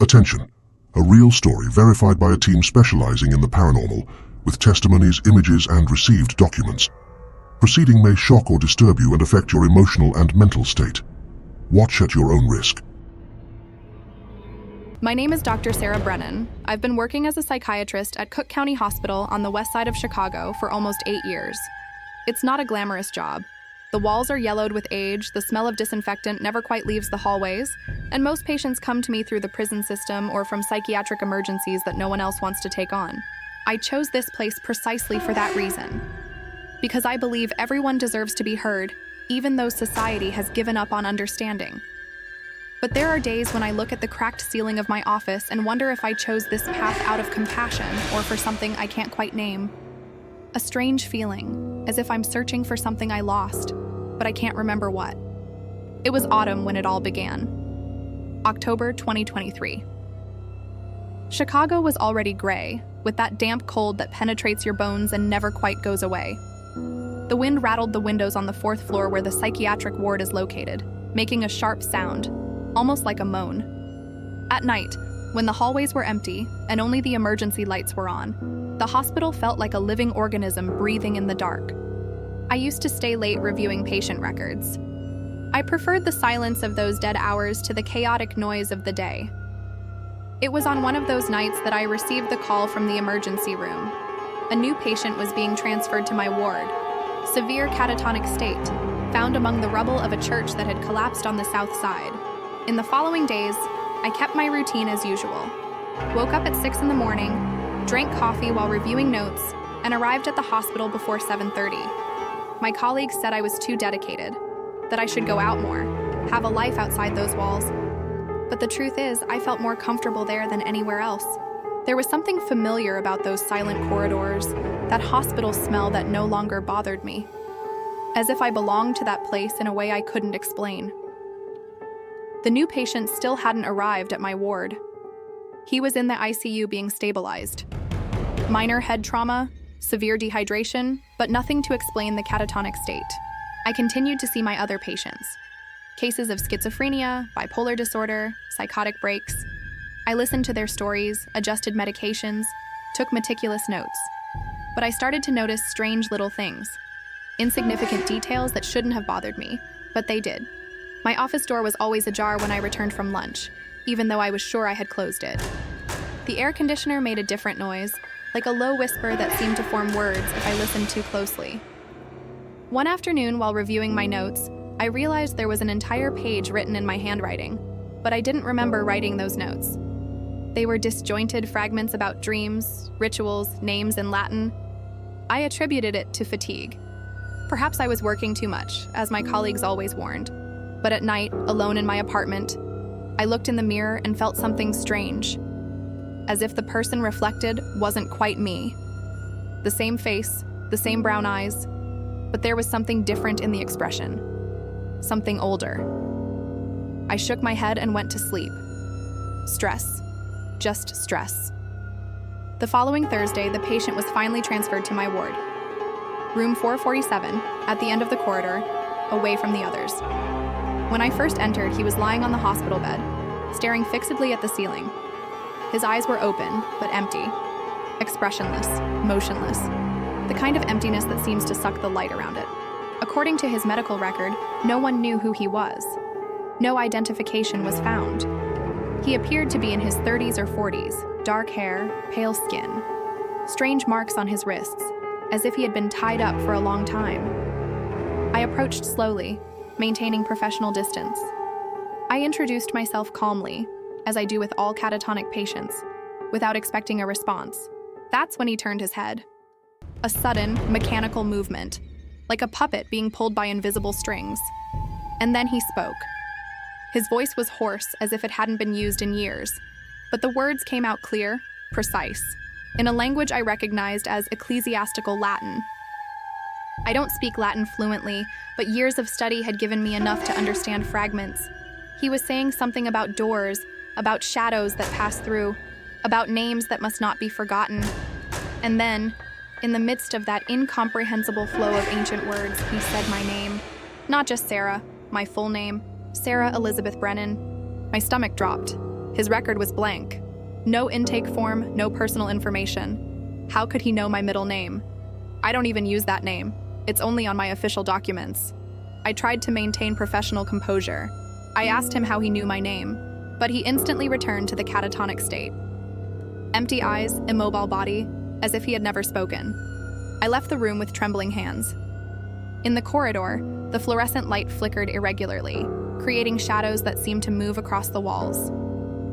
Attention! A real story verified by a team specializing in the paranormal, with testimonies, images, and received documents. Proceeding may shock or disturb you and affect your emotional and mental state. Watch at your own risk. My name is Dr. Sarah Brennan. I've been working as a psychiatrist at Cook County Hospital on the west side of Chicago for almost 8 years. It's not a glamorous job. The walls are yellowed with age, the smell of disinfectant never quite leaves the hallways, and most patients come to me through the prison system or from psychiatric emergencies that no one else wants to take on. I chose this place precisely for that reason. Because I believe everyone deserves to be heard, even though society has given up on understanding. But there are days when I look at the cracked ceiling of my office and wonder if I chose this path out of compassion or for something I can't quite name. A strange feeling, as if I'm searching for something I lost, but I can't remember what. It was autumn when it all began. October 2023. Chicago was already gray, with that damp cold that penetrates your bones and never quite goes away. The wind rattled the windows on the 4th floor where the psychiatric ward is located, making a sharp sound, almost like a moan. At night, when the hallways were empty and only the emergency lights were on, the hospital felt like a living organism breathing in the dark. I used to stay late reviewing patient records. I preferred the silence of those dead hours to the chaotic noise of the day. It was on one of those nights that I received the call from the emergency room. A new patient was being transferred to my ward. Severe catatonic state, found among the rubble of a church that had collapsed on the south side. In the following days, I kept my routine as usual. Woke up at 6 in the morning, drank coffee while reviewing notes, and arrived at the hospital before 7:30. My colleagues said I was too dedicated, that I should go out more, have a life outside those walls. But the truth is, I felt more comfortable there than anywhere else. There was something familiar about those silent corridors, that hospital smell that no longer bothered me. As if I belonged to that place in a way I couldn't explain. The new patient still hadn't arrived at my ward. He was in the ICU being stabilized. Minor head trauma, severe dehydration, but nothing to explain the catatonic state. I continued to see my other patients. Cases of schizophrenia, bipolar disorder, psychotic breaks. I listened to their stories, adjusted medications, took meticulous notes. But I started to notice strange little things. Insignificant details that shouldn't have bothered me, but they did. My office door was always ajar when I returned from lunch, even though I was sure I had closed it. The air conditioner made a different noise, like a low whisper that seemed to form words if I listened too closely. One afternoon, while reviewing my notes, I realized there was an entire page written in my handwriting, but I didn't remember writing those notes. They were disjointed fragments about dreams, rituals, names in Latin. I attributed it to fatigue. Perhaps I was working too much, as my colleagues always warned. But at night, alone in my apartment, I looked in the mirror and felt something strange. As if the person reflected wasn't quite me. The same face, the same brown eyes, but there was something different in the expression. Something older. I shook my head and went to sleep. Stress. Just stress. The following Thursday, the patient was finally transferred to my ward. Room 447, at the end of the corridor, away from the others. When I first entered, he was lying on the hospital bed, staring fixedly at the ceiling. His eyes were open, but empty. Expressionless, motionless. The kind of emptiness that seems to suck the light around it. According to his medical record, no one knew who he was. No identification was found. He appeared to be in his 30s or 40s, dark hair, pale skin. Strange marks on his wrists, as if he had been tied up for a long time. I approached slowly, maintaining professional distance. I introduced myself calmly, as I do with all catatonic patients, without expecting a response. That's when he turned his head. A sudden, mechanical movement, like a puppet being pulled by invisible strings. And then he spoke. His voice was hoarse, as if it hadn't been used in years, but the words came out clear, precise, in a language I recognized as ecclesiastical Latin. I don't speak Latin fluently, but years of study had given me enough to understand fragments. He was saying something about doors, about shadows that pass through, about names that must not be forgotten. And then, in the midst of that incomprehensible flow of ancient words, he said my name. Not just Sarah, my full name, Sarah Elizabeth Brennan. My stomach dropped. His record was blank. No intake form, no personal information. How could he know my middle name? I don't even use that name. It's only on my official documents. I tried to maintain professional composure. I asked him how he knew my name, but he instantly returned to the catatonic state. Empty eyes, immobile body, as if he had never spoken. I left the room with trembling hands. In the corridor, the fluorescent light flickered irregularly, creating shadows that seemed to move across the walls.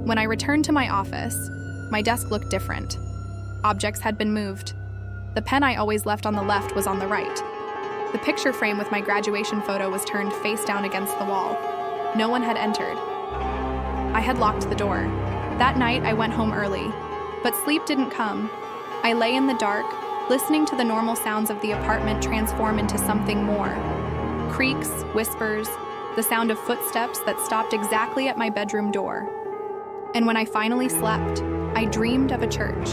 When I returned to my office, my desk looked different. Objects had been moved. The pen I always left on the left was on the right. The picture frame with my graduation photo was turned face down against the wall. No one had entered. I had locked the door. That night, I went home early, but sleep didn't come. I lay in the dark, listening to the normal sounds of the apartment transform into something more. Creaks, whispers, the sound of footsteps that stopped exactly at my bedroom door. And when I finally slept, I dreamed of a church.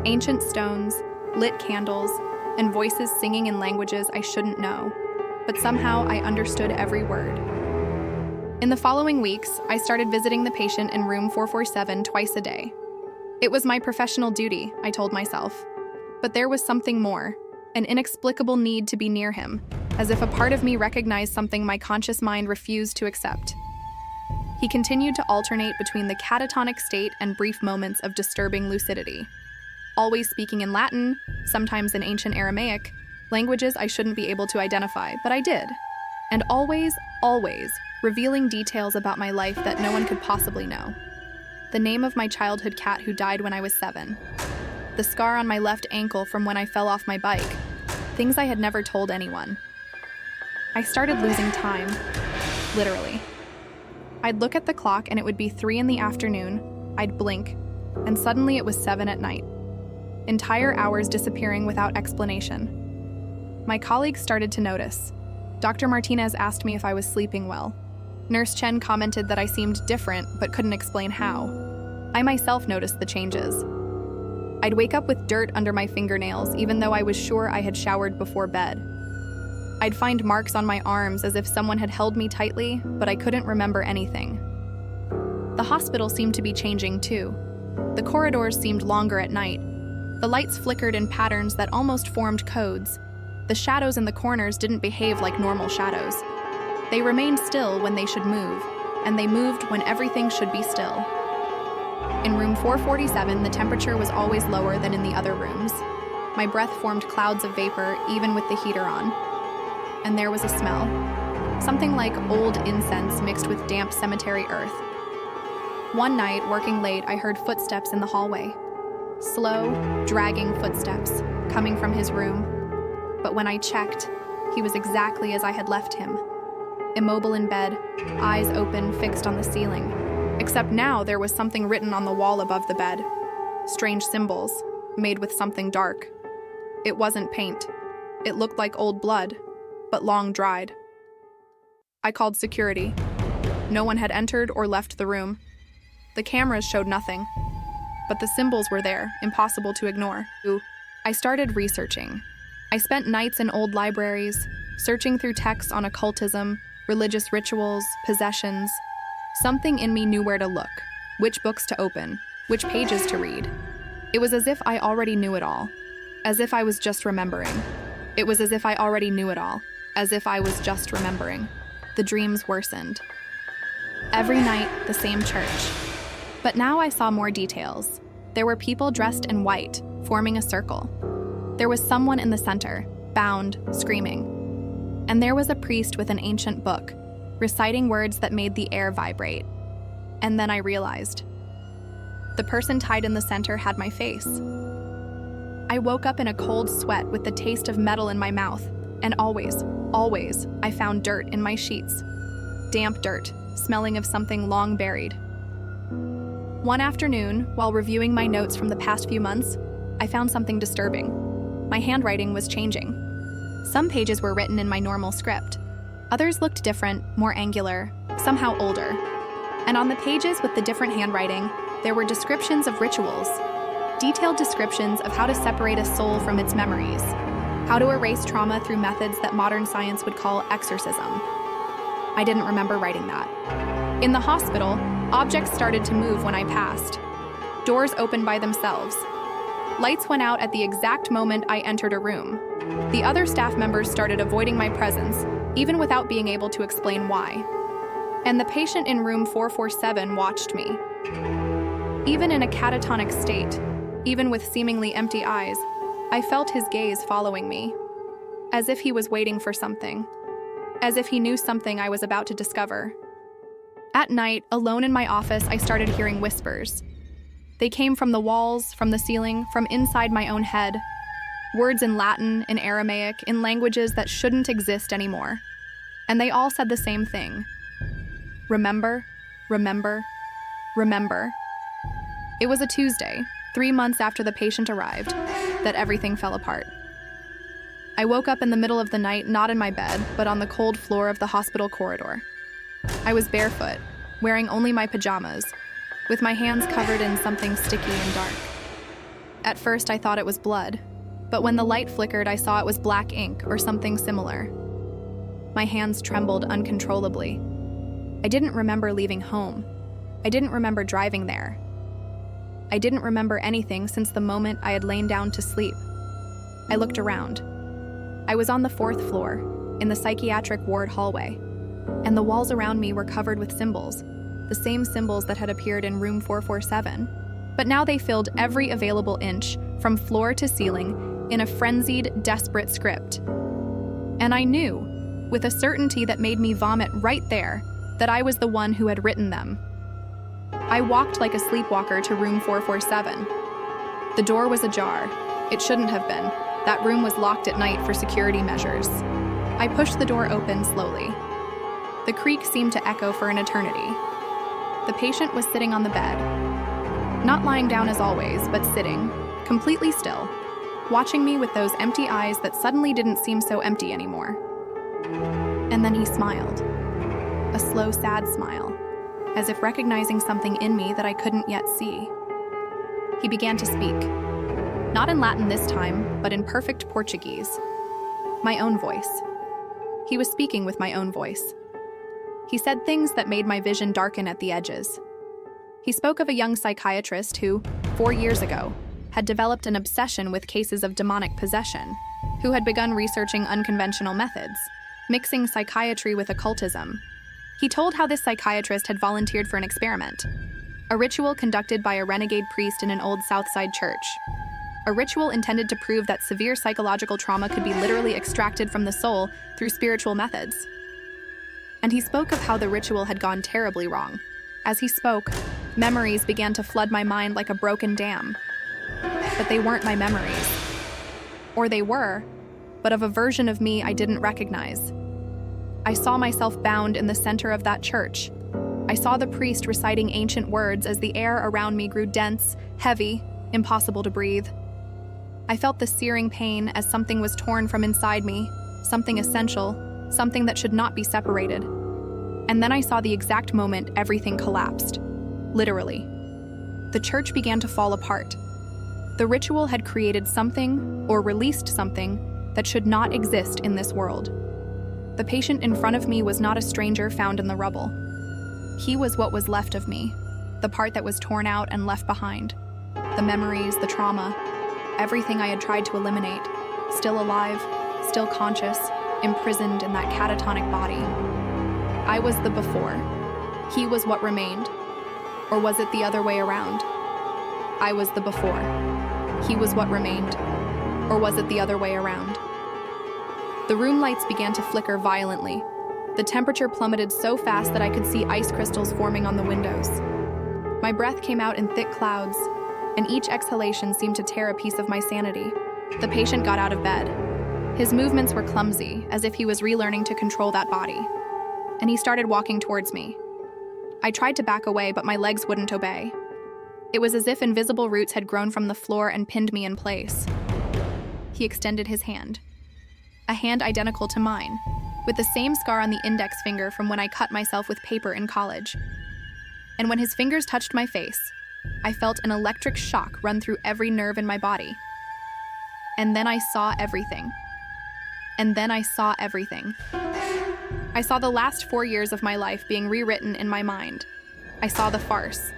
Ancient stones, lit candles, and voices singing in languages I shouldn't know, but somehow I understood every word. In the following weeks, I started visiting the patient in room 447 twice a day. It was my professional duty, I told myself. But there was something more, an inexplicable need to be near him, as if a part of me recognized something my conscious mind refused to accept. He continued to alternate between the catatonic state and brief moments of disturbing lucidity. Always speaking in Latin, sometimes in ancient Aramaic, languages I shouldn't be able to identify, but I did. And always, revealing details about my life that no one could possibly know. The name of my childhood cat who died when I was 7. The scar on my left ankle from when I fell off my bike. Things I had never told anyone. I started losing time, literally. I'd look at the clock and it would be 3 in the afternoon, I'd blink, and suddenly it was 7 at night. Entire hours disappearing without explanation. My colleagues started to notice. Dr. Martinez asked me if I was sleeping well. Nurse Chen commented that I seemed different but couldn't explain how. I myself noticed the changes. I'd wake up with dirt under my fingernails even though I was sure I had showered before bed. I'd find marks on my arms as if someone had held me tightly, but I couldn't remember anything. The hospital seemed to be changing too. The corridors seemed longer at night. The lights flickered in patterns that almost formed codes. The shadows in the corners didn't behave like normal shadows. They remained still when they should move, and they moved when everything should be still. In room 447, the temperature was always lower than in the other rooms. My breath formed clouds of vapor, even with the heater on. And there was a smell. Something like old incense mixed with damp cemetery earth. One night, working late, I heard footsteps in the hallway. Slow, dragging footsteps, coming from his room. But when I checked, he was exactly as I had left him. Immobile in bed, eyes open, fixed on the ceiling. Except now there was something written on the wall above the bed. Strange symbols, made with something dark. It wasn't paint. It looked like old blood, but long dried. I called security. No one had entered or left the room. The cameras showed nothing, but the symbols were there, impossible to ignore. I started researching. I spent nights in old libraries, searching through texts on occultism, religious rituals, possessions. Something in me knew where to look, which books to open, which pages to read. It was as if I already knew it all, as if I was just remembering. It was as if I already knew it all, as if I was just remembering. The dreams worsened. Every night, the same church. But now I saw more details. There were people dressed in white, forming a circle. There was someone in the center, bound, screaming. And there was a priest with an ancient book, reciting words that made the air vibrate. And then I realized. The person tied in the center had my face. I woke up in a cold sweat with the taste of metal in my mouth, and always, I found dirt in my sheets. Damp dirt, smelling of something long buried. One afternoon, while reviewing my notes from the past few months, I found something disturbing. My handwriting was changing. Some pages were written in my normal script. Others looked different, more angular, somehow older. And on the pages with the different handwriting, there were descriptions of rituals, detailed descriptions of how to separate a soul from its memories, how to erase trauma through methods that modern science would call exorcism. I didn't remember writing that. In the hospital, Objects started to move when I passed. Doors opened by themselves. Lights went out at the exact moment I entered a room. The other staff members started avoiding my presence, even without being able to explain why. And the patient in room 447 watched me. Even in a catatonic state, even with seemingly empty eyes, I felt his gaze following me, as if he was waiting for something, as if he knew something I was about to discover. At night, alone in my office, I started hearing whispers. They came from the walls, from the ceiling, from inside my own head. Words in Latin, in Aramaic, in languages that shouldn't exist anymore. And they all said the same thing. Remember, remember, remember. It was a Tuesday, 3 months after the patient arrived, that everything fell apart. I woke up in the middle of the night, not in my bed, but on the cold floor of the hospital corridor. I was barefoot, wearing only my pajamas, with my hands covered in something sticky and dark. At first, I thought it was blood, but when the light flickered, I saw it was black ink or something similar. My hands trembled uncontrollably. I didn't remember leaving home. I didn't remember driving there. I didn't remember anything since the moment I had lain down to sleep. I looked around. I was on the 4th floor, in the psychiatric ward hallway, and the walls around me were covered with symbols, the same symbols that had appeared in room 447, but now they filled every available inch, from floor to ceiling, in a frenzied, desperate script. And I knew, with a certainty that made me vomit right there, that I was the one who had written them. I walked like a sleepwalker to room 447. The door was ajar. It shouldn't have been. That room was locked at night for security measures. I pushed the door open slowly. The creak seemed to echo for an eternity. The patient was sitting on the bed. Not lying down as always, but sitting, completely still, watching me with those empty eyes that suddenly didn't seem so empty anymore. And then he smiled. A slow, sad smile, as if recognizing something in me that I couldn't yet see. He began to speak. Not in Latin this time, but in perfect Portuguese. My own voice. He was speaking with my own voice. He said things that made my vision darken at the edges. He spoke of a young psychiatrist who, 4 years ago, had developed an obsession with cases of demonic possession, who had begun researching unconventional methods, mixing psychiatry with occultism. He told how this psychiatrist had volunteered for an experiment, a ritual conducted by a renegade priest in an old Southside church. A ritual intended to prove that severe psychological trauma could be literally extracted from the soul through spiritual methods. And he spoke of how the ritual had gone terribly wrong. As he spoke, memories began to flood my mind like a broken dam. But they weren't my memories. Or they were, but of a version of me I didn't recognize. I saw myself bound in the center of that church. I saw the priest reciting ancient words as the air around me grew dense, heavy, impossible to breathe. I felt the searing pain as something was torn from inside me, something essential, something that should not be separated. And then I saw the exact moment everything collapsed. Literally. The church began to fall apart. The ritual had created something, or released something, that should not exist in this world. The patient in front of me was not a stranger found in the rubble. He was what was left of me, the part that was torn out and left behind. The memories, the trauma, everything I had tried to eliminate, still alive, still conscious, imprisoned in that catatonic body. I was the before. He was what remained. Or was it the other way around? I was the before. He was what remained. Or was it the other way around? The room lights began to flicker violently. The temperature plummeted so fast that I could see ice crystals forming on the windows. My breath came out in thick clouds, and each exhalation seemed to tear a piece of my sanity. The patient got out of bed. His movements were clumsy, as if he was relearning to control that body. And he started walking towards me. I tried to back away, but my legs wouldn't obey. It was as if invisible roots had grown from the floor and pinned me in place. He extended his hand. A hand identical to mine, with the same scar on the index finger from when I cut myself with paper in college. And when his fingers touched my face, I felt an electric shock run through every nerve in my body. And then I saw everything. And then I saw everything. I saw the last 4 years of my life being rewritten in my mind. I saw the farce.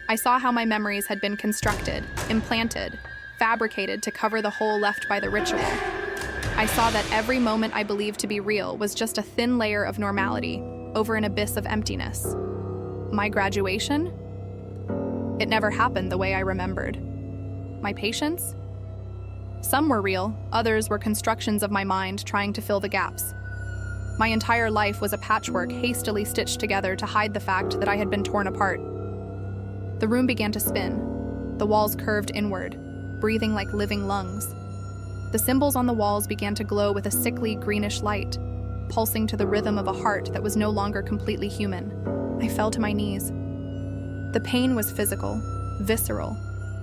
I saw how my memories had been constructed, implanted, fabricated to cover the hole left by the ritual. I saw that every moment I believed to be real was just a thin layer of normality over an abyss of emptiness. My graduation? It never happened the way I remembered. My patients? Some were real, others were constructions of my mind trying to fill the gaps. My entire life was a patchwork hastily stitched together to hide the fact that I had been torn apart. The room began to spin. The walls curved inward, breathing like living lungs. The symbols on the walls began to glow with a sickly greenish light, pulsing to the rhythm of a heart that was no longer completely human. I fell to my knees. The pain was physical, visceral,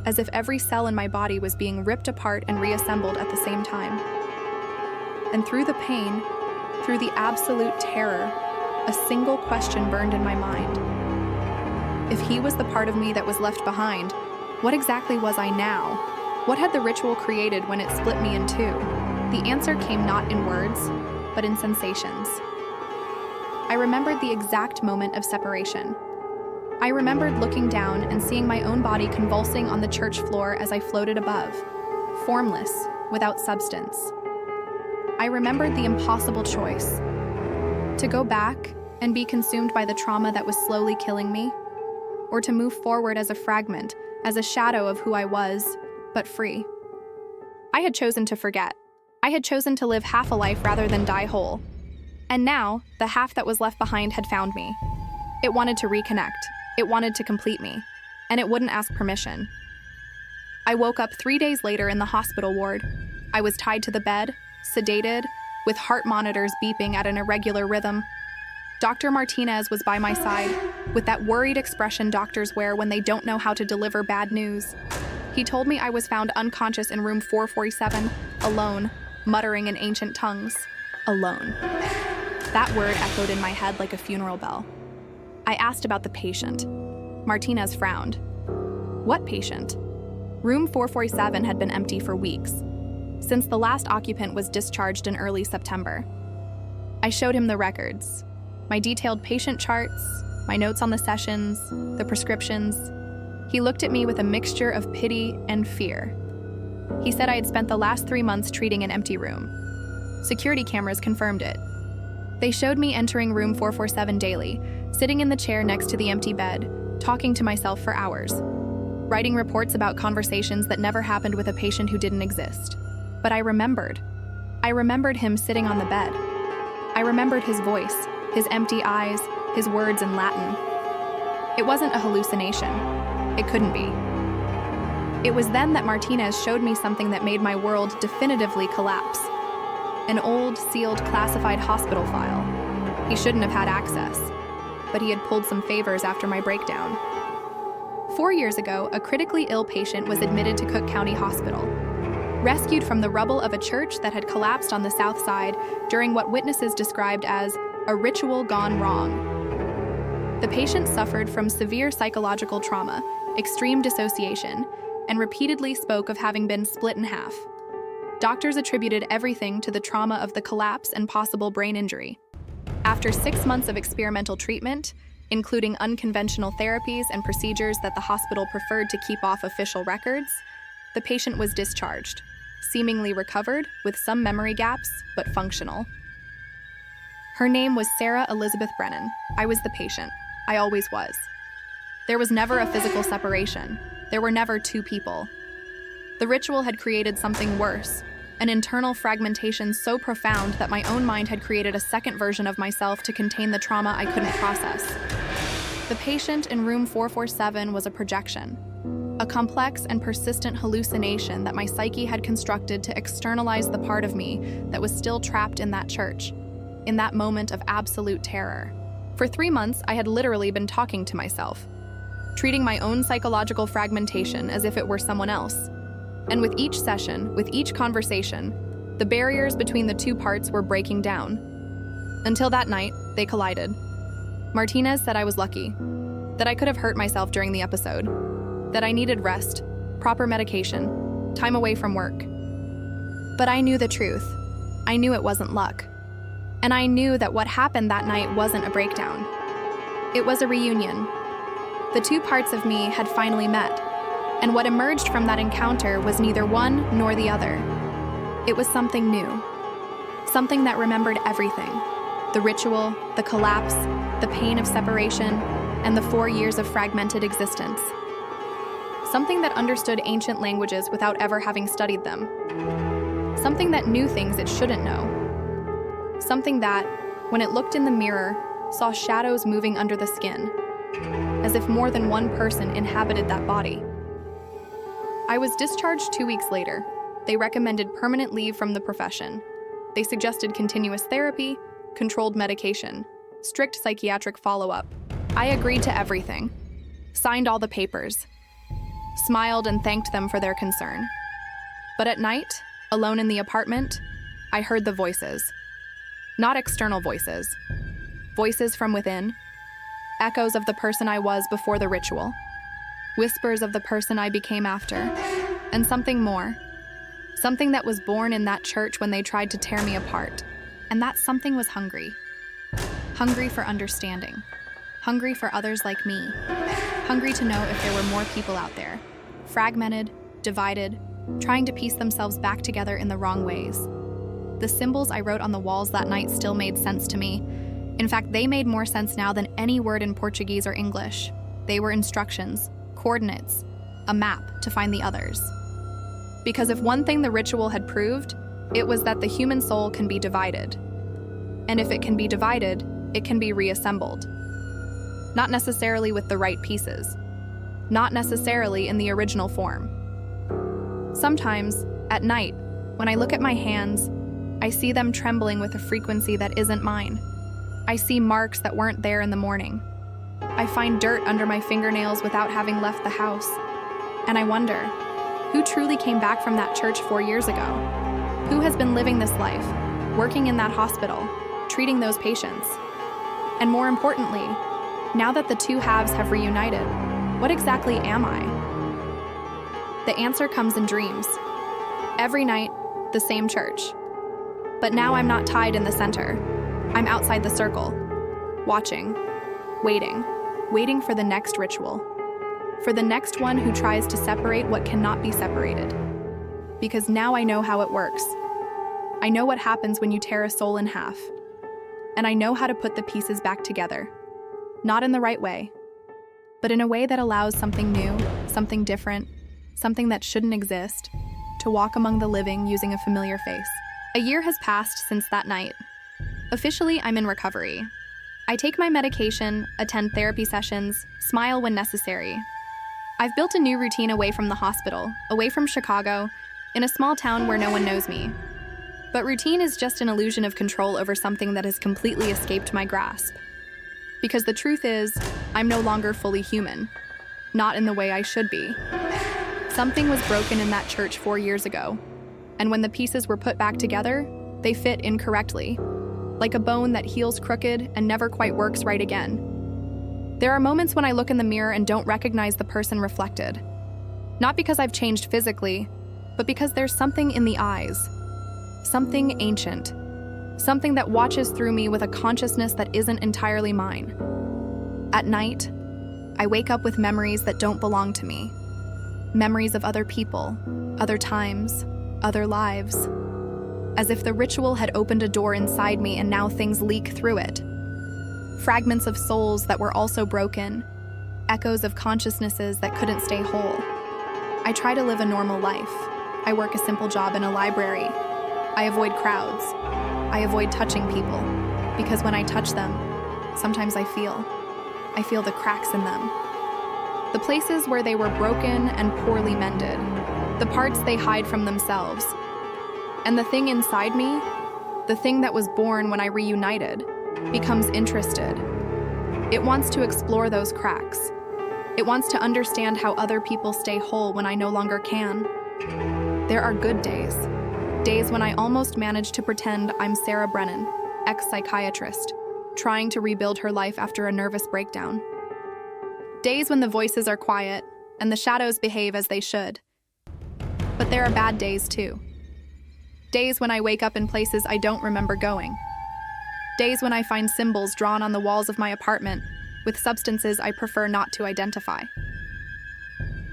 as if every cell in my body was being ripped apart and reassembled at the same time. And through the pain, through the absolute terror, a single question burned in my mind. If he was the part of me that was left behind, what exactly was I now? What had the ritual created when it split me in two? The answer came not in words, but in sensations. I remembered the exact moment of separation. I remembered looking down and seeing my own body convulsing on the church floor as I floated above, formless, without substance. I remembered the impossible choice: to go back and be consumed by the trauma that was slowly killing me, or to move forward as a fragment, as a shadow of who I was, but free. I had chosen to forget. I had chosen to live half a life rather than die whole. And now, the half that was left behind had found me. It wanted to reconnect. It wanted to complete me. And it wouldn't ask permission. I woke up 3 days later in the hospital ward. I was tied to the bed, sedated, with heart monitors beeping at an irregular rhythm. Dr. Martinez was by my side, with that worried expression doctors wear when they don't know how to deliver bad news. He told me I was found unconscious in room 447, alone, muttering in ancient tongues. Alone. That word echoed in my head like a funeral bell. I asked about the patient. Martinez frowned. What patient? Room 447 had been empty for weeks, since the last occupant was discharged in early September. I showed him the records, my detailed patient charts, my notes on the sessions, the prescriptions. He looked at me with a mixture of pity and fear. He said I had spent the last 3 months treating an empty room. Security cameras confirmed it. They showed me entering room 447 daily, sitting in the chair next to the empty bed, talking to myself for hours, writing reports about conversations that never happened with a patient who didn't exist. But I remembered. I remembered him sitting on the bed. I remembered his voice, his empty eyes, his words in Latin. It wasn't a hallucination. It couldn't be. It was then that Martinez showed me something that made my world definitively collapse. An old, sealed, classified hospital file. He shouldn't have had access, but he had pulled some favors after my breakdown. 4 years ago, a critically ill patient was admitted to Cook County Hospital, rescued from the rubble of a church that had collapsed on the south side during what witnesses described as a ritual gone wrong. The patient suffered from severe psychological trauma, extreme dissociation, and repeatedly spoke of having been split in half. Doctors attributed everything to the trauma of the collapse and possible brain injury. After 6 months of experimental treatment, including unconventional therapies and procedures that the hospital preferred to keep off official records, the patient was discharged, seemingly recovered with some memory gaps, but functional. Her name was Sarah Elizabeth Brennan. I was the patient. I always was. There was never a physical separation. There were never two people. The ritual had created something worse, an internal fragmentation so profound that my own mind had created a second version of myself to contain the trauma I couldn't process. The patient in room 447 was a projection, a complex and persistent hallucination that my psyche had constructed to externalize the part of me that was still trapped in that church, in that moment of absolute terror. For 3 months, I had literally been talking to myself, treating my own psychological fragmentation as if it were someone else. And with each session, with each conversation, the barriers between the two parts were breaking down. Until that night, they collided. Martinez said I was lucky, that I could have hurt myself during the episode, that I needed rest, proper medication, time away from work. But I knew the truth. I knew it wasn't luck. And I knew that what happened that night wasn't a breakdown. It was a reunion. The two parts of me had finally met, and what emerged from that encounter was neither one nor the other. It was something new, something that remembered everything: the ritual, the collapse, the pain of separation, and the 4 years of fragmented existence. Something that understood ancient languages without ever having studied them. Something that knew things it shouldn't know. Something that, when it looked in the mirror, saw shadows moving under the skin, as if more than one person inhabited that body. I was discharged 2 weeks later. They recommended permanent leave from the profession. They suggested continuous therapy, controlled medication, strict psychiatric follow-up. I agreed to everything, signed all the papers, smiled and thanked them for their concern. But at night, alone in the apartment, I heard the voices. Not external voices. Voices from within. Echoes of the person I was before the ritual. Whispers of the person I became after. And something more. Something that was born in that church when they tried to tear me apart. And that something was hungry. Hungry for understanding. Hungry for others like me. Hungry to know if there were more people out there. Fragmented, divided, trying to piece themselves back together in the wrong ways. The symbols I wrote on the walls that night still made sense to me. In fact, they made more sense now than any word in Portuguese or English. They were instructions, coordinates, a map to find the others. Because if one thing the ritual had proved, it was that the human soul can be divided. And if it can be divided, it can be reassembled. Not necessarily with the right pieces. Not necessarily in the original form. Sometimes, at night, when I look at my hands, I see them trembling with a frequency that isn't mine. I see marks that weren't there in the morning. I find dirt under my fingernails without having left the house. And I wonder, who truly came back from that church 4 years ago? Who has been living this life, working in that hospital, treating those patients? And more importantly, now that the two halves have reunited, what exactly am I? The answer comes in dreams. Every night, the same church. But now I'm not tied in the center. I'm outside the circle, watching, waiting for the next ritual, for the next one who tries to separate what cannot be separated. Because now I know how it works. I know what happens when you tear a soul in half. And I know how to put the pieces back together. Not in the right way, but in a way that allows something new, something different, something that shouldn't exist, to walk among the living using a familiar face. A year has passed since that night. Officially, I'm in recovery. I take my medication, attend therapy sessions, smile when necessary. I've built a new routine away from the hospital, away from Chicago, in a small town where no one knows me. But routine is just an illusion of control over something that has completely escaped my grasp. Because the truth is, I'm no longer fully human. Not in the way I should be. Something was broken in that church 4 years ago, and when the pieces were put back together, they fit incorrectly, like a bone that heals crooked and never quite works right again. There are moments when I look in the mirror and don't recognize the person reflected. Not because I've changed physically, but because there's something in the eyes. Something ancient. Something that watches through me with a consciousness that isn't entirely mine. At night, I wake up with memories that don't belong to me. Memories of other people, other times, other lives. As if the ritual had opened a door inside me and now things leak through it. Fragments of souls that were also broken. Echoes of consciousnesses that couldn't stay whole. I try to live a normal life. I work a simple job in a library. I avoid crowds. I avoid touching people, because when I touch them, sometimes I feel the cracks in them. The places where they were broken and poorly mended, the parts they hide from themselves. And the thing inside me, the thing that was born when I reunited, becomes interested. It wants to explore those cracks. It wants to understand how other people stay whole when I no longer can. There are good days. Days when I almost manage to pretend I'm Sarah Brennan, ex-psychiatrist, trying to rebuild her life after a nervous breakdown. Days when the voices are quiet and the shadows behave as they should. But there are bad days too. Days when I wake up in places I don't remember going. Days when I find symbols drawn on the walls of my apartment with substances I prefer not to identify.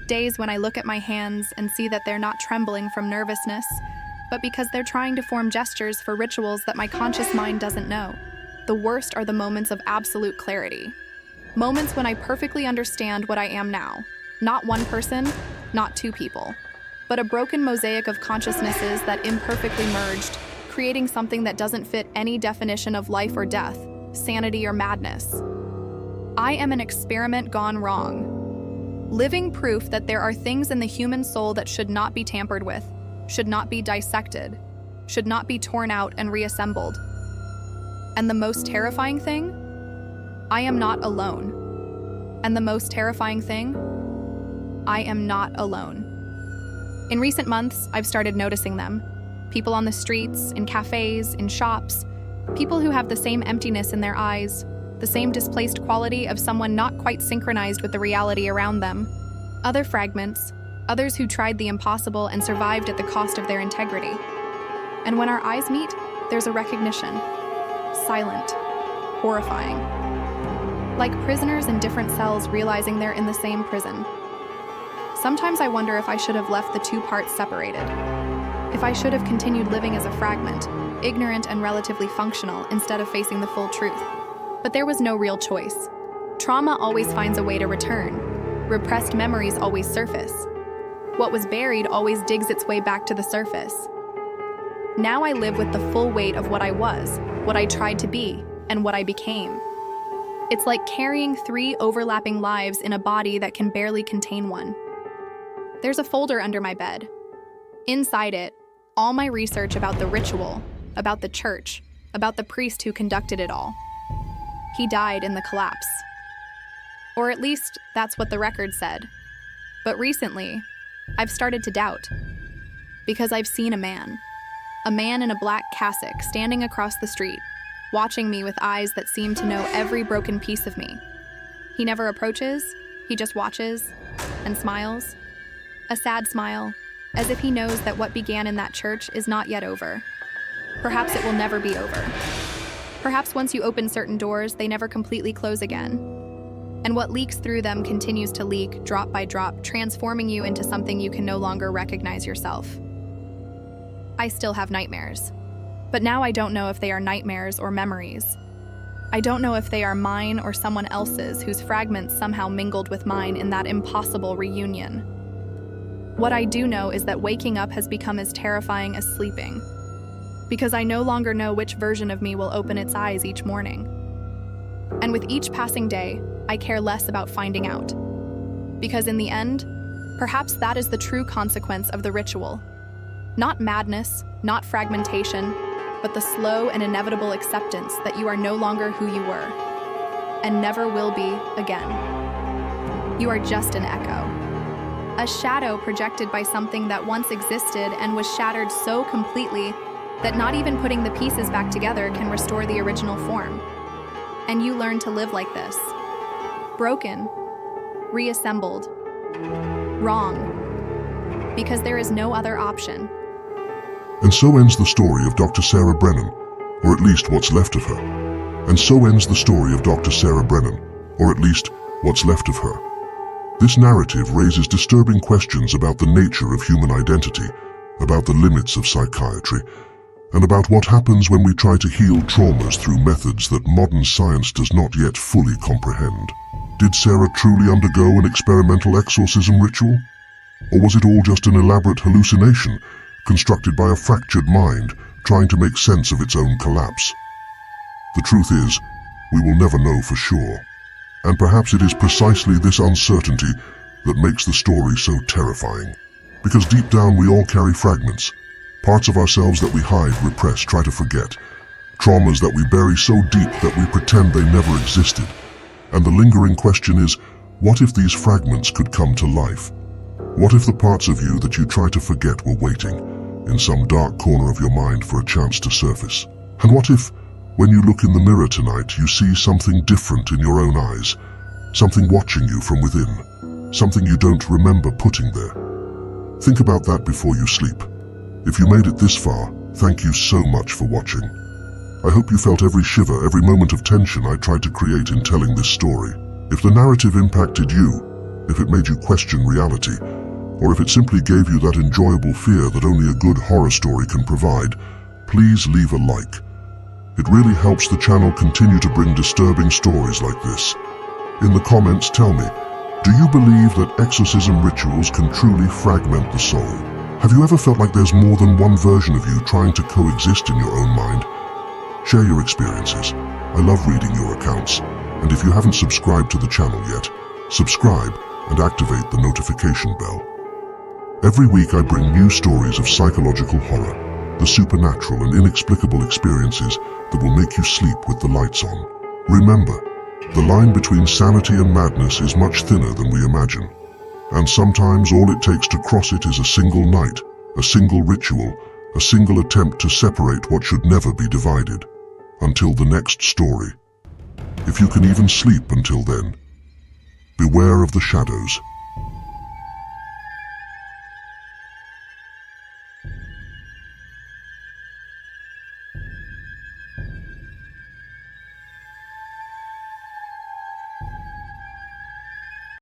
Days when I look at my hands and see that they're not trembling from nervousness, but because they're trying to form gestures for rituals that my conscious mind doesn't know. The worst are the moments of absolute clarity. Moments when I perfectly understand what I am now. Not one person, not two people, but a broken mosaic of consciousnesses that imperfectly merged, creating something that doesn't fit any definition of life or death, sanity or madness. I am an experiment gone wrong. Living proof that there are things in the human soul that should not be tampered with, should not be dissected, should not be torn out and reassembled. And the most terrifying thing? I am not alone. And the most terrifying thing? I am not alone. In recent months, I've started noticing them. People on the streets, in cafes, in shops, people who have the same emptiness in their eyes, the same displaced quality of someone not quite synchronized with the reality around them. Other fragments, others who tried the impossible and survived at the cost of their integrity. And when our eyes meet, there's a recognition. Silent, horrifying. Like prisoners in different cells realizing they're in the same prison. Sometimes I wonder if I should have left the two parts separated. If I should have continued living as a fragment, ignorant and relatively functional, instead of facing the full truth. But there was no real choice. Trauma always finds a way to return. Repressed memories always surface. What was buried always digs its way back to the surface. Now I live with the full weight of what I was, what I tried to be, and what I became. It's like carrying 3 overlapping lives in a body that can barely contain one. There's a folder under my bed. Inside it, all my research about the ritual, about the church, about the priest who conducted it all. He died in the collapse. Or at least, that's what the record said. But recently, I've started to doubt. Because I've seen a man in a black cassock standing across the street, watching me with eyes that seem to know every broken piece of me. He never approaches, he just watches and smiles. A sad smile, as if he knows that what began in that church is not yet over. Perhaps it will never be over. Perhaps once you open certain doors, they never completely close again. And what leaks through them continues to leak, drop by drop, transforming you into something you can no longer recognize yourself. I still have nightmares. But now I don't know if they are nightmares or memories. I don't know if they are mine or someone else's whose fragments somehow mingled with mine in that impossible reunion. What I do know is that waking up has become as terrifying as sleeping, because I no longer know which version of me will open its eyes each morning. And with each passing day, I care less about finding out. Because in the end, perhaps that is the true consequence of the ritual. Not madness, not fragmentation, but the slow and inevitable acceptance that you are no longer who you were, and never will be again. You are just an echo. A shadow projected by something that once existed and was shattered so completely that not even putting the pieces back together can restore the original form. And you learn to live like this. Broken, reassembled, wrong, because there is no other option. And so ends the story of Dr. Sarah Brennan, or at least what's left of her. And so ends the story of Dr. Sarah Brennan, or at least what's left of her. This narrative raises disturbing questions about the nature of human identity, about the limits of psychiatry, and about what happens when we try to heal traumas through methods that modern science does not yet fully comprehend. Did Sarah truly undergo an experimental exorcism ritual? Or was it all just an elaborate hallucination, constructed by a fractured mind trying to make sense of its own collapse? The truth is, we will never know for sure. And perhaps it is precisely this uncertainty that makes the story so terrifying. Because deep down we all carry fragments, parts of ourselves that we hide, repress, try to forget, traumas that we bury so deep that we pretend they never existed. And the lingering question is, what if these fragments could come to life? What if the parts of you that you try to forget were waiting in some dark corner of your mind for a chance to surface? And what if, when you look in the mirror tonight, you see something different in your own eyes, something watching you from within, something you don't remember putting there? Think about that before you sleep. If you made it this far, thank you so much for watching. I hope you felt every shiver, every moment of tension I tried to create in telling this story. If the narrative impacted you, if it made you question reality, or if it simply gave you that enjoyable fear that only a good horror story can provide, please leave a like. It really helps the channel continue to bring disturbing stories like this. In the comments, tell me, do you believe that exorcism rituals can truly fragment the soul? Have you ever felt like there's more than one version of you trying to coexist in your own mind? Share your experiences. I love reading your accounts. And if you haven't subscribed to the channel yet, subscribe and activate the notification bell. Every week I bring new stories of psychological horror, the supernatural and inexplicable experiences that will make you sleep with the lights on. Remember, the line between sanity and madness is much thinner than we imagine. And sometimes all it takes to cross it is a single night, a single ritual, a single attempt to separate what should never be divided. Until the next story. If you can even sleep until then, beware of the shadows.